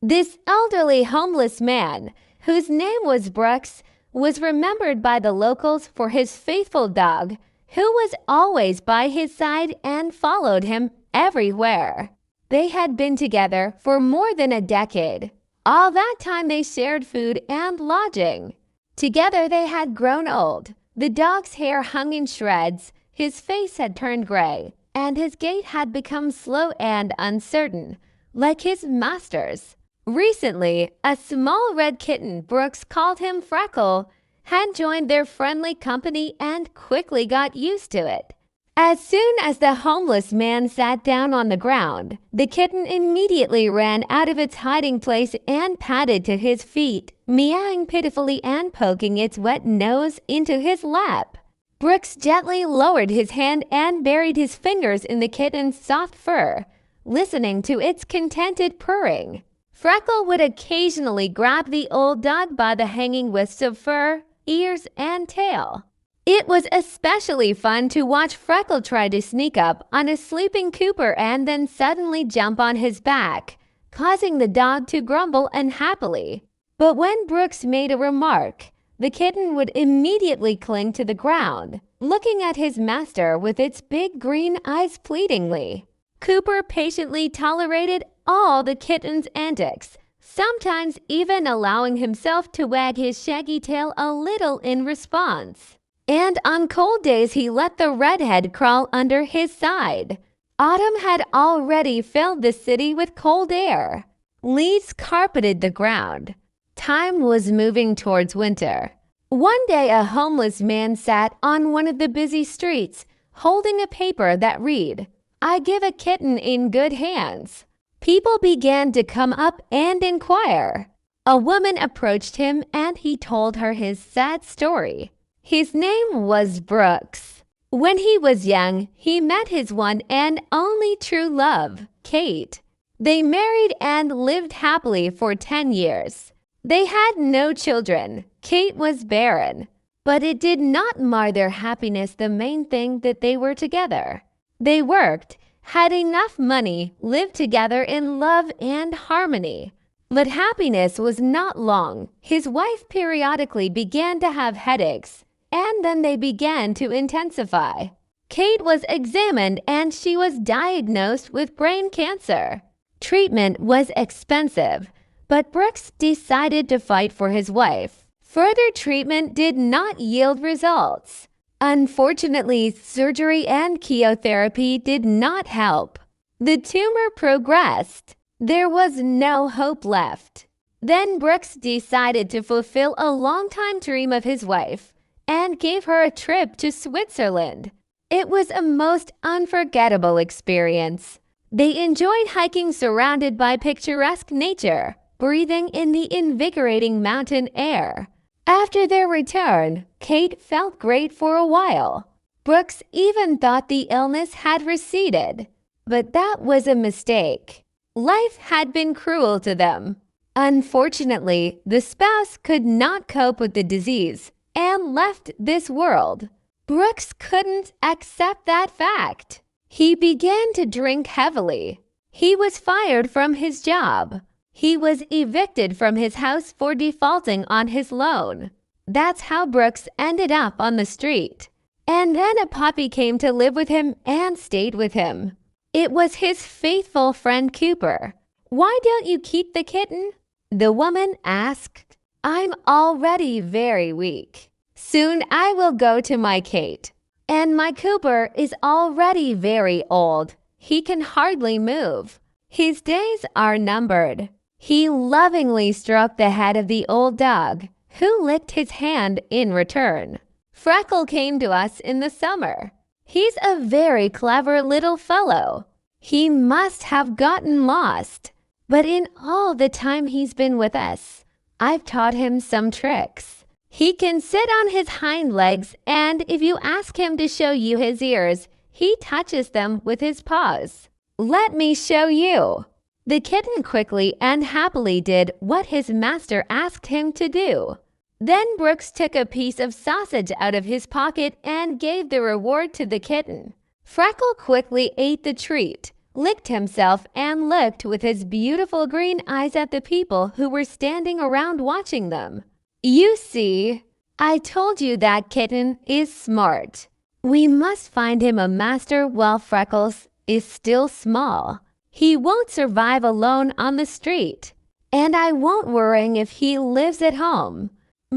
This elderly homeless man, whose name was Brooks, was remembered by the locals for his faithful dog, who was always by his side and followed him everywhere. They had been together for more than a decade. All that time they shared food and lodging. Together they had grown old. The dog's hair hung in shreds, his face had turned gray, and his gait had become slow and uncertain, like his master's. Recently, a small red kitten, Brooks called him Freckle, had joined their friendly company and quickly got used to it. As soon as the homeless man sat down on the ground, the kitten immediately ran out of its hiding place and padded to his feet, meowing pitifully and poking its wet nose into his lap. Brooks gently lowered his hand and buried his fingers in the kitten's soft fur, listening to its contented purring. Freckle would occasionally grab the old dog by the hanging wisps of fur, ears, and tail. It was especially fun to watch Freckle try to sneak up on a sleeping Cooper and then suddenly jump on his back, causing the dog to grumble unhappily. But when Brooks made a remark, the kitten would immediately cling to the ground, looking at his master with its big green eyes pleadingly. Cooper patiently tolerated all the kitten's antics, sometimes even allowing himself to wag his shaggy tail a little in response. And on cold days he let the redhead crawl under his side. Autumn had already filled the city with cold air. Leaves carpeted the ground. Time was moving towards winter. One day a homeless man sat on one of the busy streets, holding a paper that read, "I give a kitten in good hands." People began to come up and inquire. A woman approached him and he told her his sad story. His name was Brooks. When he was young, he met his one and only true love, Kate. They married and lived happily for 10 years. They had no children. Kate was barren. But it did not mar their happiness, the main thing that they were together. They worked, had enough money, lived together in love and harmony. But happiness was not long. His wife periodically began to have headaches, and then they began to intensify. Kate was examined and she was diagnosed with brain cancer. Treatment was expensive, but Brooks decided to fight for his wife. Further treatment did not yield results. Unfortunately, surgery and chemotherapy did not help. The tumor progressed. There was no hope left. Then Brooks decided to fulfill a longtime dream of his wife and gave her a trip to Switzerland. It was a most unforgettable experience. They enjoyed hiking surrounded by picturesque nature, breathing in the invigorating mountain air. After their return, Kate felt great for a while. Brooks even thought the illness had receded, but that was a mistake. Life had been cruel to them. Unfortunately, the spouse could not cope with the disease and left this world. Brooks couldn't accept that fact. He began to drink heavily. He was fired from his job. He was evicted from his house for defaulting on his loan. That's how Brooks ended up on the street. And then a puppy came to live with him and stayed with him. It was his faithful friend Cooper. "Why don't you keep the kitten?" the woman asked. "I'm already very weak. Soon I will go to my Kate. And my Cooper is already very old. He can hardly move. His days are numbered." He lovingly stroked the head of the old dog, who licked his hand in return. Freckle came to us in the summer. He's a very clever little fellow. He must have gotten lost. But in all the time he's been with us, I've taught him some tricks. He can sit on his hind legs, and if you ask him to show you his ears, he touches them with his paws. "Let me show you." The kitten quickly and happily did what his master asked him to do. Then Brooks took a piece of sausage out of his pocket and gave the reward to the kitten. Freckle quickly ate the treat, licked himself, and looked with his beautiful green eyes at the people who were standing around watching them. "You see, I told you that kitten is smart. We must find him a master while Freckles is still small. He won't survive alone on the street, and I won't worry if he lives at home.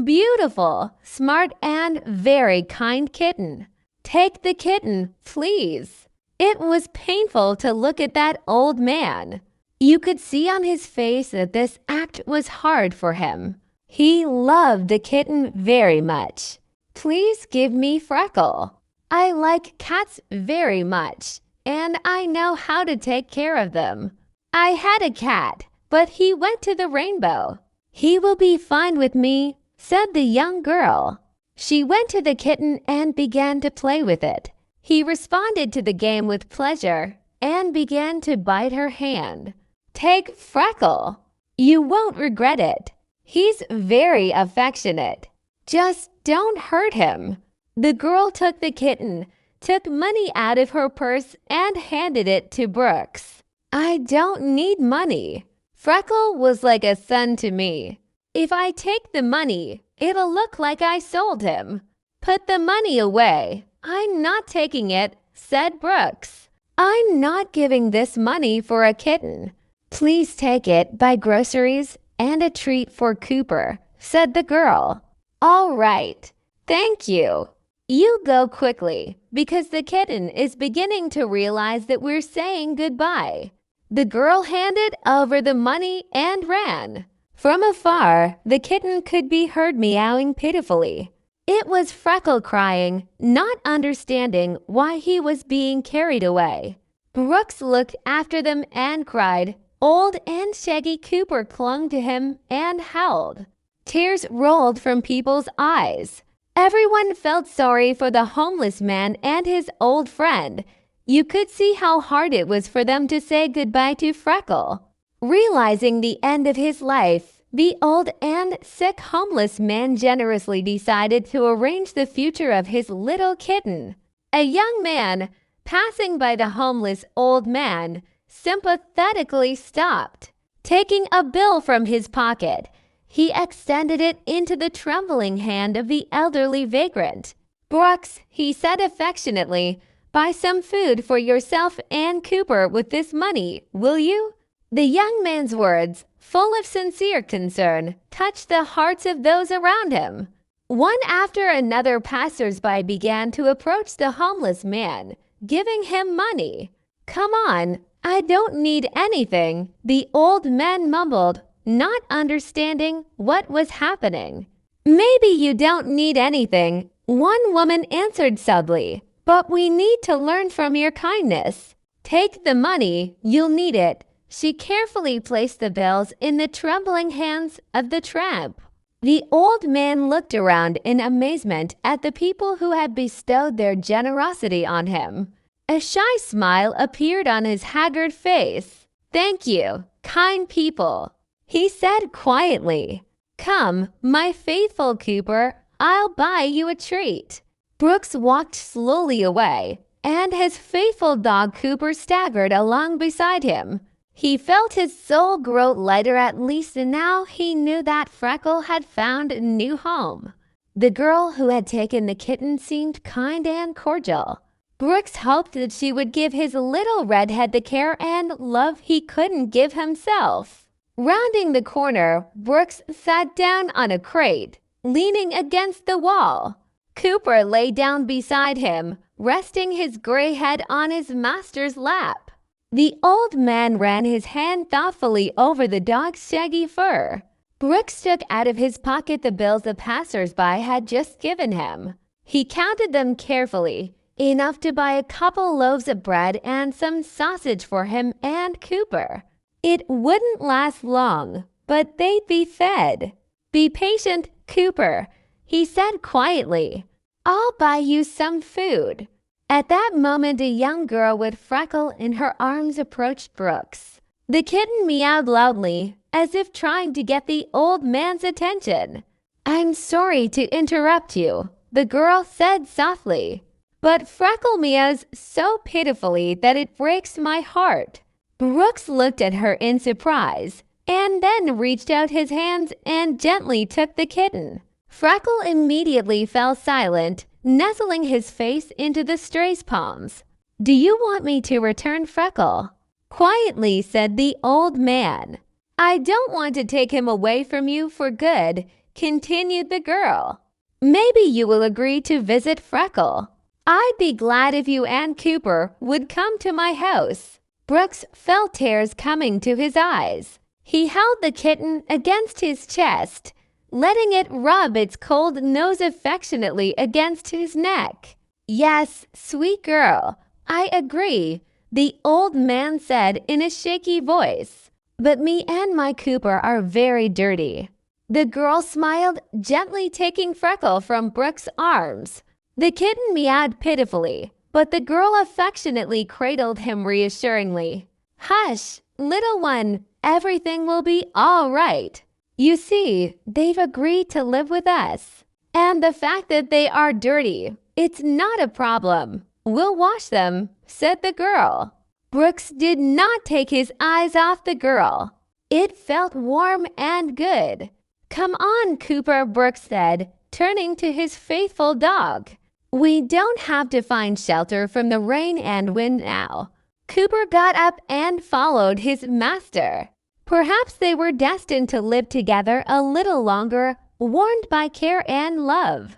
Beautiful, smart, and very kind kitten. Take the kitten, please." It was painful to look at that old man. You could see on his face that this act was hard for him. He loved the kitten very much. "Please give me Freckle. I like cats very much, and I know how to take care of them. I had a cat, but he went to the rainbow. He will be fine with me," said the young girl. She went to the kitten and began to play with it. He responded to the game with pleasure and began to bite her hand. "Take Freckle. You won't regret it. He's very affectionate. Just don't hurt him." The girl took the kitten, took money out of her purse, and handed it to Brooks. "I don't need money. Freckle was like a son to me. If I take the money, it'll look like I sold him. Put the money away. I'm not taking it," said Brooks. "I'm not giving this money for a kitten. Please take it, buy groceries and a treat for Cooper," said the girl. "All right. Thank you. You go quickly, because the kitten is beginning to realize that we're saying goodbye." The girl handed over the money and ran. From afar, the kitten could be heard meowing pitifully. It was Freckle crying, not understanding why he was being carried away. Brooks looked after them and cried. Old and shaggy Cooper clung to him and howled. Tears rolled from people's eyes. Everyone felt sorry for the homeless man and his old friend. You could see how hard it was for them to say goodbye to Freckle. Realizing the end of his life, the old and sick homeless man generously decided to arrange the future of his little kitten. A young man, passing by the homeless old man, sympathetically stopped. Taking a bill from his pocket, he extended it into the trembling hand of the elderly vagrant. "Brooks," he said affectionately, "buy some food for yourself and Cooper with this money, will you?" The young man's words, full of sincere concern, touched the hearts of those around him. One after another passers-by began to approach the homeless man, giving him money. "Come on, I don't need anything," the old man mumbled, not understanding what was happening. "Maybe you don't need anything," one woman answered sadly, "but we need to learn from your kindness. Take the money, you'll need it." She carefully placed the bills in the trembling hands of the tramp. The old man looked around in amazement at the people who had bestowed their generosity on him. A shy smile appeared on his haggard face. "Thank you, kind people," he said quietly. "Come, my faithful Cooper, I'll buy you a treat." Brooks walked slowly away, and his faithful dog Cooper staggered along beside him. He felt his soul grow lighter, at least now he knew that Freckle had found a new home. The girl who had taken the kitten seemed kind and cordial. Brooks hoped that she would give his little redhead the care and love he couldn't give himself. Rounding the corner, Brooks sat down on a crate, leaning against the wall. Cooper lay down beside him, resting his gray head on his master's lap. The old man ran his hand thoughtfully over the dog's shaggy fur. Brooks took out of his pocket the bills the passers-by had just given him. He counted them carefully, enough to buy a couple loaves of bread and some sausage for him and Cooper. It wouldn't last long, but they'd be fed. "Be patient, Cooper," he said quietly. "I'll buy you some food." At that moment, a young girl with Freckle in her arms approached Brooks. The kitten meowed loudly, as if trying to get the old man's attention. "I'm sorry to interrupt you," the girl said softly. But Freckle meows so pitifully that it breaks my heart. Brooks looked at her in surprise and then reached out his hands and gently took the kitten. Freckle immediately fell silent, nestling his face into the stray's palms. "Do you want me to return Freckle?" quietly said the old man. "I don't want to take him away from you for good," continued the girl. "Maybe you will agree to visit Freckle. I'd be glad if you and Cooper would come to my house." Brooks felt tears coming to his eyes. He held the kitten against his chest, letting it rub its cold nose affectionately against his neck. "Yes, sweet girl, I agree," the old man said in a shaky voice. "But me and my Cooper are very dirty." The girl smiled, gently taking Freckle from Brooks' arms. The kitten meowed pitifully, but the girl affectionately cradled him reassuringly. "Hush, little one, everything will be all right. You see, they've agreed to live with us. And the fact that they are dirty, it's not a problem. We'll wash them," said the girl. Brooks did not take his eyes off the girl. It felt warm and good. "Come on, Cooper," Brooks said, turning to his faithful dog. "We don't have to find shelter from the rain and wind now." Cooper got up and followed his master. Perhaps they were destined to live together a little longer, warmed by care and love.